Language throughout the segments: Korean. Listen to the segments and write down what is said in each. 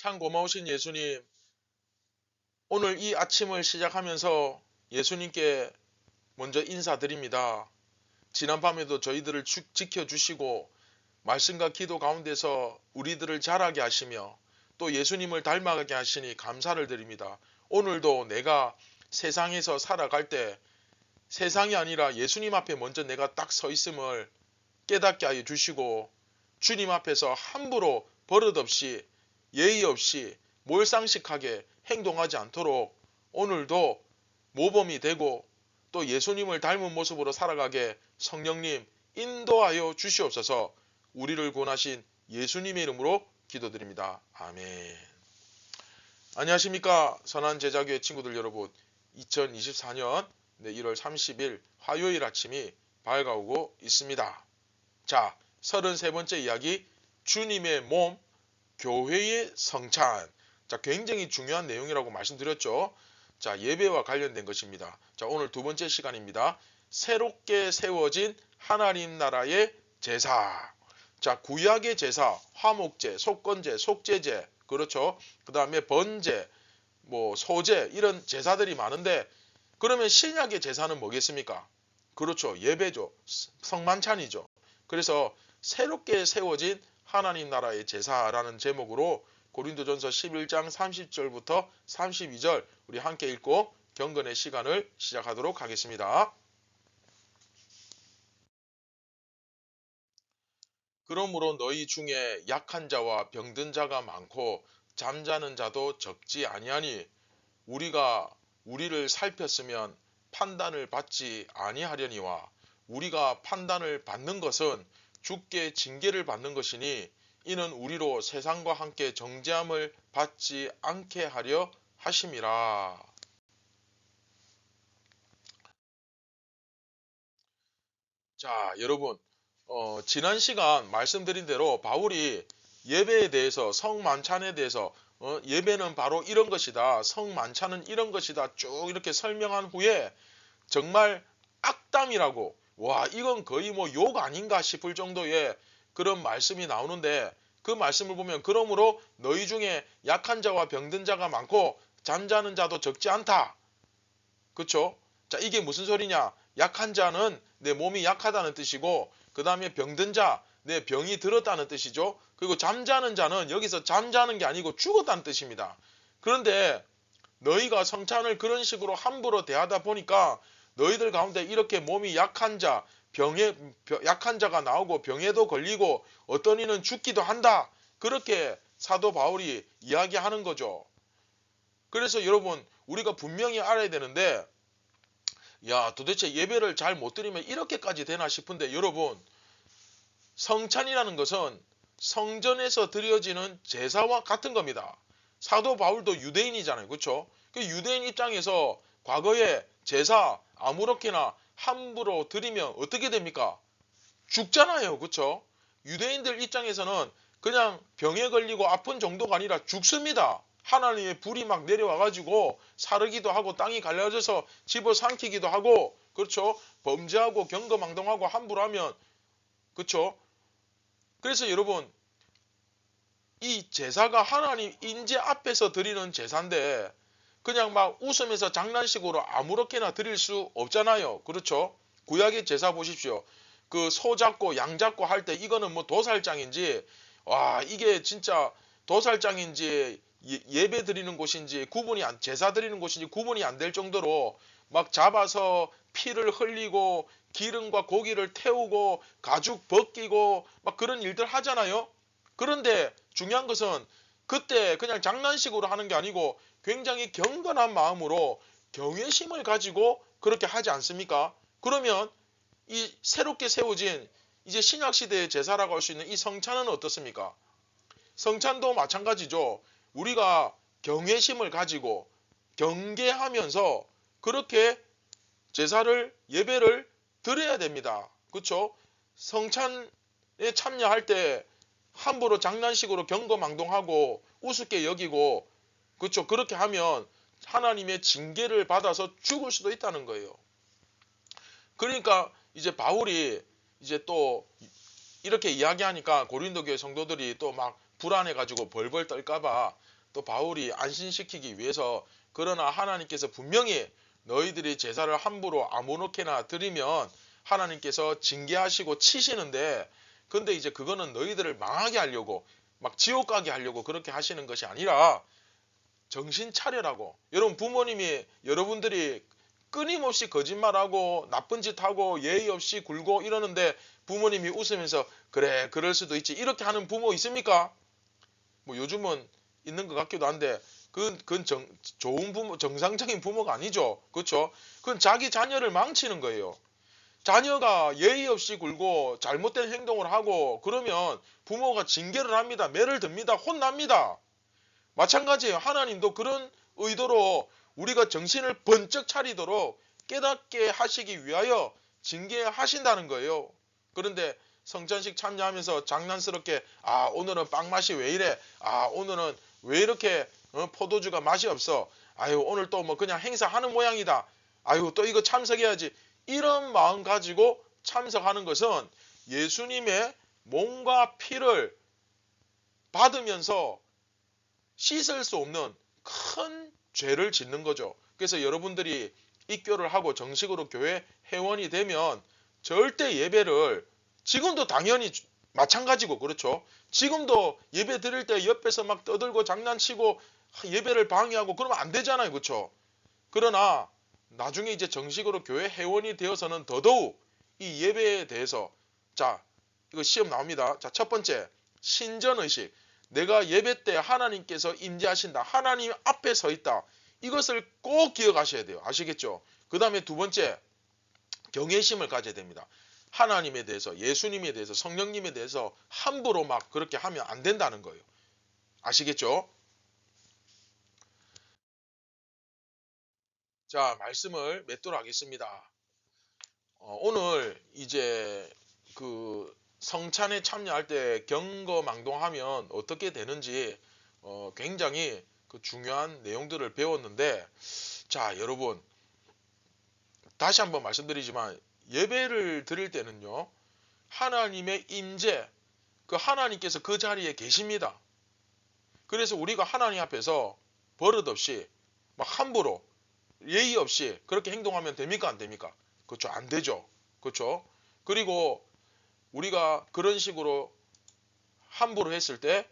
참 고마우신 예수님, 오늘 이 아침을 시작하면서 예수님께 먼저 인사드립니다. 지난밤에도 저희들을 지켜주시고 말씀과 기도 가운데서 우리들을 자라게 하시며 또 예수님을 닮아가게 하시니 감사를 드립니다. 오늘도 내가 세상에서 살아갈 때 세상이 아니라 예수님 앞에 먼저 내가 딱 서 있음을 깨닫게 하여 주시고 주님 앞에서 함부로 버릇없이 예의 없이 몰상식하게 행동하지 않도록 오늘도 모범이 되고 또 예수님을 닮은 모습으로 살아가게 성령님 인도하여 주시옵소서. 우리를 구원하신 예수님의 이름으로 기도드립니다. 아멘. 안녕하십니까 선한 제자교회 친구들 여러분, 2024년 1월 30일 화요일 아침이 밝아오고 있습니다. 자, 33번째 이야기, 주님의 몸 교회의 성찬. 자, 굉장히 중요한 내용이라고 말씀드렸죠. 자, 예배와 관련된 것입니다. 자, 오늘 두 번째 시간입니다. 새롭게 세워진 하나님 나라의 제사. 자, 구약의 제사, 화목제, 속건제, 속죄제, 그렇죠. 그 다음에 번제, 소제, 이런 제사들이 많은데, 그러면 신약의 제사는 뭐겠습니까? 그렇죠. 예배죠. 성만찬이죠. 그래서 새롭게 세워진 하나님 나라의 제사라는 제목으로 고린도전서 11장 30절부터 32절 우리 함께 읽고 경건의 시간을 시작하도록 하겠습니다. 그러므로 너희 중에 약한 자와 병든 자가 많고 잠자는 자도 적지 아니하니 우리가 우리를 살폈으면 판단을 받지 아니하려니와 우리가 판단을 받는 것은 주께 징계를 받는 것이니 이는 우리로 세상과 함께 정죄함을 받지 않게 하려 하심이라. 자, 여러분, 지난 시간 말씀드린 대로 바울이 예배에 대해서, 성만찬에 대해서, 예배는 바로 이런 것이다, 성만찬은 이런 것이다 쭉 이렇게 설명한 후에 정말 악담이라고, 와 이건 거의 욕 아닌가 싶을 정도의 그런 말씀이 나오는데, 그 말씀을 보면 그러므로 너희 중에 약한 자와 병든 자가 많고 잠자는 자도 적지 않다. 그쵸? 자, 이게 무슨 소리냐? 약한 자는 내 몸이 약하다는 뜻이고, 그 다음에 병든 자, 내 병이 들었다는 뜻이죠. 그리고 잠자는 자는 여기서 잠자는 게 아니고 죽었다는 뜻입니다. 그런데 너희가 성찬을 그런 식으로 함부로 대하다 보니까 너희들 가운데 이렇게 몸이 약한 자, 약한 자가 나오고 병에도 걸리고 어떤 이는 죽기도 한다. 그렇게 사도 바울이 이야기하는 거죠. 그래서 여러분, 우리가 분명히 알아야 되는데, 야, 도대체 예배를 잘 못 드리면 이렇게까지 되나 싶은데, 여러분, 성찬이라는 것은 성전에서 드려지는 제사와 같은 겁니다. 사도 바울도 유대인이잖아요. 그렇죠? 그 유대인 입장에서 과거에 제사 아무렇게나 함부로 드리면 어떻게 됩니까? 죽잖아요. 그렇죠? 유대인들 입장에서는 그냥 병에 걸리고 아픈 정도가 아니라 죽습니다. 하나님의 불이 막 내려와가지고 사르기도 하고 땅이 갈라져서 집어삼키기도 하고, 그렇죠? 범죄하고 경거망동하고 함부로 하면, 그렇죠? 그래서 여러분, 이 제사가 하나님 인재 앞에서 드리는 제사인데 그냥 막 웃으면서 장난식으로 아무렇게나 드릴 수 없잖아요. 그렇죠? 구약의 제사 보십시오. 그 소 잡고 양 잡고 할 때 이거는 도살장인지, 와 이게 진짜 도살장인지 예배 드리는 곳인지 제사 드리는 곳인지 구분이 안 될 정도로 막 잡아서 피를 흘리고 기름과 고기를 태우고 가죽 벗기고 막 그런 일들 하잖아요. 그런데 중요한 것은 그때 그냥 장난식으로 하는 게 아니고 굉장히 경건한 마음으로 경외심을 가지고 그렇게 하지 않습니까? 그러면 이 새롭게 세워진 이제 신약시대의 제사라고 할 수 있는 이 성찬은 어떻습니까? 성찬도 마찬가지죠. 우리가 경외심을 가지고 경계하면서 그렇게 제사를, 예배를 드려야 됩니다. 그렇죠? 성찬에 참여할 때 함부로 장난식으로 경거망동하고 우습게 여기고, 그렇죠? 그렇게 하면 하나님의 징계를 받아서 죽을 수도 있다는 거예요. 그러니까 이제 바울이 이제 또 이렇게 이야기하니까 고린도 교회 성도들이 또 막 불안해가지고 벌벌 떨까봐 또 바울이 안심시키기 위해서 그러나 하나님께서 분명히 너희들이 제사를 함부로 아무렇게나 드리면 하나님께서 징계하시고 치시는데 근데 이제 그거는 너희들을 망하게 하려고 막 지옥 가게 하려고 그렇게 하시는 것이 아니라 정신 차려라고. 여러분 부모님이 여러분들이 끊임없이 거짓말하고 나쁜 짓 하고 예의 없이 굴고 이러는데 부모님이 웃으면서 그래 그럴 수도 있지 이렇게 하는 부모 있습니까? 뭐 요즘은 있는 것 같기도 한데 그건 좋은 부모 정상적인 부모가 아니죠. 그렇죠? 그건 자기 자녀를 망치는 거예요. 자녀가 예의 없이 굴고 잘못된 행동을 하고 그러면 부모가 징계를 합니다. 매를 듭니다. 혼납니다. 마찬가지예요. 하나님도 그런 의도로 우리가 정신을 번쩍 차리도록 깨닫게 하시기 위하여 징계하신다는 거예요. 그런데 성찬식 참여하면서 장난스럽게 오늘은 빵 맛이 왜 이래? 오늘은 왜 이렇게 포도주가 맛이 없어? 아유 오늘 또 뭐 그냥 행사하는 모양이다. 아유 또 이거 참석해야지. 이런 마음 가지고 참석하는 것은 예수님의 몸과 피를 받으면서 씻을 수 없는 큰 죄를 짓는 거죠. 그래서 여러분들이 입교를 하고 정식으로 교회 회원이 되면 절대 예배를 지금도 당연히 마찬가지고 그렇죠. 지금도 예배 드릴 때 옆에서 막 떠들고 장난치고 예배를 방해하고 그러면 안 되잖아요. 그렇죠. 그러나 나중에 이제 정식으로 교회 회원이 되어서는 더더욱 이 예배에 대해서 자 이거 시험 나옵니다. 자 첫 번째 신전의식. 내가 예배 때 하나님께서 임재하신다. 하나님 앞에 서 있다. 이것을 꼭 기억하셔야 돼요. 아시겠죠? 그 다음에 두 번째 경외심을 가져야 됩니다. 하나님에 대해서 예수님에 대해서 성령님에 대해서 함부로 막 그렇게 하면 안 된다는 거예요. 아시겠죠? 자 말씀을 맺도록 하겠습니다. 오늘 이제 그 성찬에 참여할 때 경거망동하면 어떻게 되는지 굉장히 그 중요한 내용들을 배웠는데 자 여러분 다시 한번 말씀드리지만 예배를 드릴 때는요 하나님의 임재 그 하나님께서 그 자리에 계십니다. 그래서 우리가 하나님 앞에서 버릇없이 막 함부로 예의 없이 그렇게 행동하면 됩니까 안 됩니까? 그렇죠 안 되죠. 그렇죠. 그리고 우리가 그런 식으로 함부로 했을 때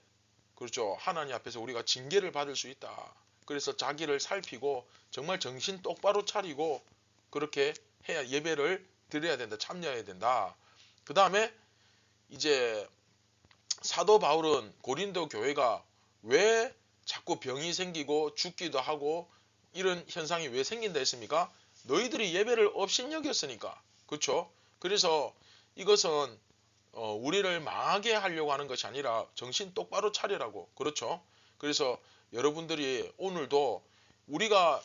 그렇죠 하나님 앞에서 우리가 징계를 받을 수 있다. 그래서 자기를 살피고 정말 정신 똑바로 차리고 그렇게 해야 예배를 드려야 된다. 참여해야 된다. 그 다음에 이제 사도 바울은 고린도 교회가 왜 자꾸 병이 생기고 죽기도 하고 이런 현상이 왜 생긴다 했습니까? 너희들이 예배를 업신여겼으니까. 그렇죠? 그래서 이것은 우리를 망하게 하려고 하는 것이 아니라 정신 똑바로 차리라고. 그렇죠? 그래서 여러분들이 오늘도 우리가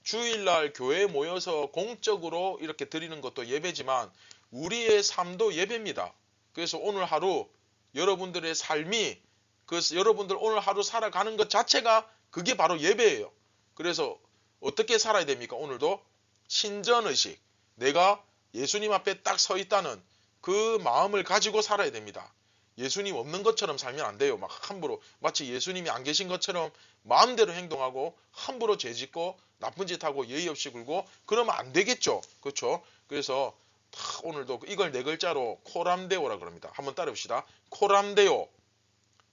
주일날 교회에 모여서 공적으로 이렇게 드리는 것도 예배지만 우리의 삶도 예배입니다. 그래서 오늘 하루 여러분들의 삶이 그래서 여러분들 오늘 하루 살아가는 것 자체가 그게 바로 예배예요. 그래서 어떻게 살아야 됩니까? 오늘도 신전의식 내가 예수님 앞에 딱 서 있다는 그 마음을 가지고 살아야 됩니다. 예수님 없는 것처럼 살면 안 돼요. 막 함부로 마치 예수님이 안 계신 것처럼 마음대로 행동하고 함부로 죄짓고 나쁜 짓 하고 예의 없이 굴고 그러면 안 되겠죠. 그렇죠? 그래서 오늘도 이걸 네 글자로 코람데오라 그럽니다. 한번 따라 봅시다. 코람데오.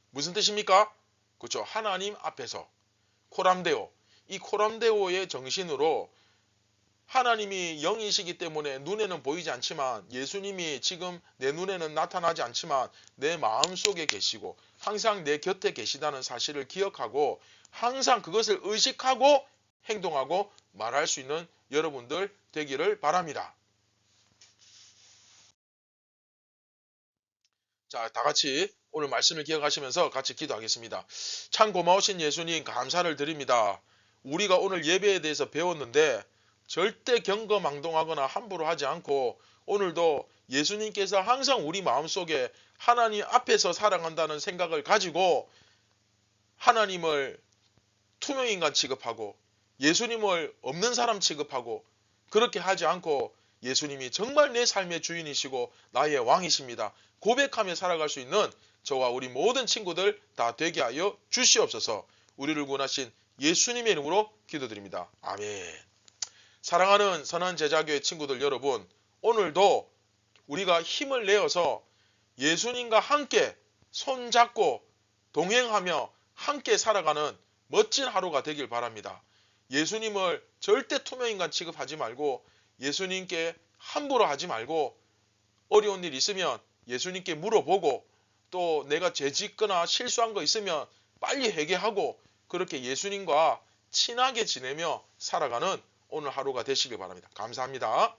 무슨 뜻입니까? 그렇죠. 하나님 앞에서 코람데오. 이 코람데오의 정신으로 하나님이 영이시기 때문에 눈에는 보이지 않지만 예수님이 지금 내 눈에는 나타나지 않지만 내 마음속에 계시고 항상 내 곁에 계시다는 사실을 기억하고 항상 그것을 의식하고 행동하고 말할 수 있는 여러분들 되기를 바랍니다. 자, 다 같이 오늘 말씀을 기억하시면서 같이 기도하겠습니다. 참 고마우신 예수님 감사를 드립니다. 우리가 오늘 예배에 대해서 배웠는데 절대 경거망동하거나 함부로 하지 않고 오늘도 예수님께서 항상 우리 마음속에 하나님 앞에서 살아간다는 생각을 가지고 하나님을 투명인간 취급하고 예수님을 없는 사람 취급하고 그렇게 하지 않고 예수님이 정말 내 삶의 주인이시고 나의 왕이십니다. 고백하며 살아갈 수 있는 저와 우리 모든 친구들 다 되게 하여 주시옵소서. 우리를 구원하신 예수님의 이름으로 기도드립니다. 아멘. 사랑하는 선한 제자교회 친구들 여러분, 오늘도 우리가 힘을 내어서 예수님과 함께 손잡고 동행하며 함께 살아가는 멋진 하루가 되길 바랍니다. 예수님을 절대 투명인간 취급하지 말고 예수님께 함부로 하지 말고 어려운 일 있으면 예수님께 물어보고 또 내가 죄 짓거나 실수한 거 있으면 빨리 회개하고 그렇게 예수님과 친하게 지내며 살아가는 오늘 하루가 되시길 바랍니다. 감사합니다.